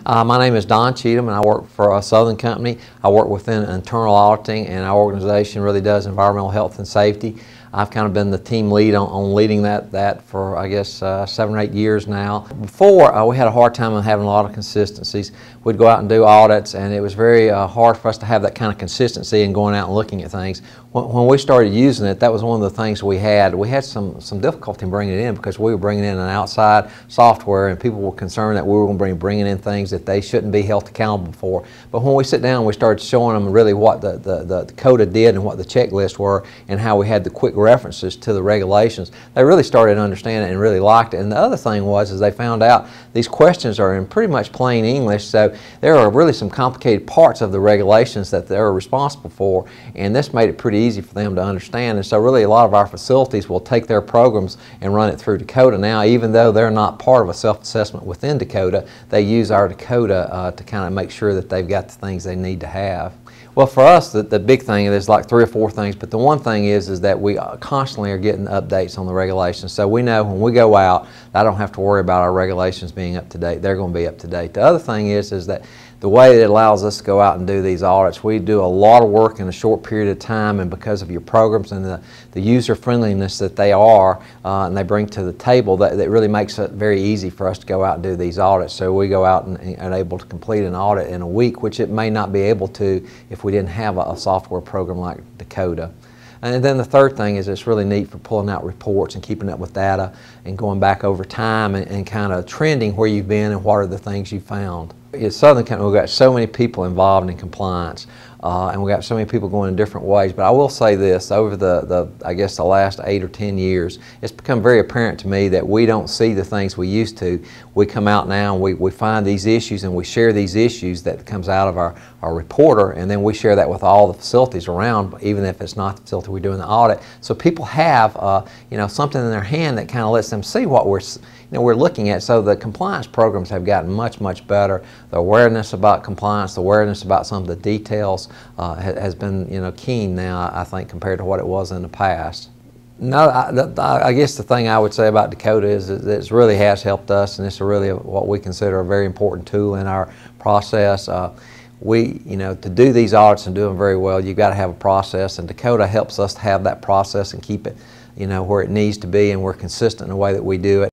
My name is Don Cheatham, and I work for a Southern company. I work within internal auditing, and our organization really does environmental health and safety. I've kind of been the team lead on leading that for, I guess, 7 or 8 years now. Before, we had a hard time of having a lot of consistencies. We'd go out and do audits, and it was very hard for us to have that kind of consistency in going out and looking at things. When we started using it, that was one of the things we had. We had some difficulty in bringing it in because we were bringing in an outside software, and people were concerned that we were going to be bringing in things that they shouldn't be held accountable for. But when we sit down, we started showing them really what the Dakota did and what the checklists were and how we had the quick references to the regulations. They really started to understand it and really liked it. And the other thing was they found out these questions are in pretty much plain English, so there are really some complicated parts of the regulations that they're responsible for, and this made it pretty easy for them to understand. And so really a lot of our facilities will take their programs and run it through Dakota now. Even though they're not part of a self-assessment within Dakota, they use our Dakota to kind of make sure that they've got the things they need to have. Well, for us, the big thing, there's like 3 or 4 things, but the one thing is that we constantly are getting updates on the regulations. So we know when we go out, I don't have to worry about our regulations being up to date. They're going to be up to date. The other thing is that the way that it allows us to go out and do these audits, we do a lot of work in a short period of time, and because of your programs and the user friendliness that they are and they bring to the table, that really makes it very easy for us to go out and do these audits. So we go out and able to complete an audit in a week, which it may not be able to if we didn't have a software program like Dakota. And then the third thing is it's really neat for pulling out reports and keeping up with data and going back over time and kind of trending where you've been and what are the things you found. At Southern Company, we've got so many people involved in compliance, and we've got so many people going in different ways. But I will say this, over I guess the last 8 or 10 years, it's become very apparent to me that we don't see the things we used to. We come out now and we find these issues and we share these issues that comes out of our reporter, and then we share that with all the facilities around, even if it's not the facility we're doing the audit. So people have something in their hand that kind of lets them see what we're looking at. So the compliance programs have gotten much, much better. The awareness about compliance, the awareness about some of the details has been keen now, I think, compared to what it was in the past. No, I guess the thing I would say about Dakota is that it really has helped us, and it's really what we consider a very important tool in our process. To do these audits and do them very well, you've got to have a process, and Dakota helps us to have that process and keep it where it needs to be, and we're consistent in the way that we do it.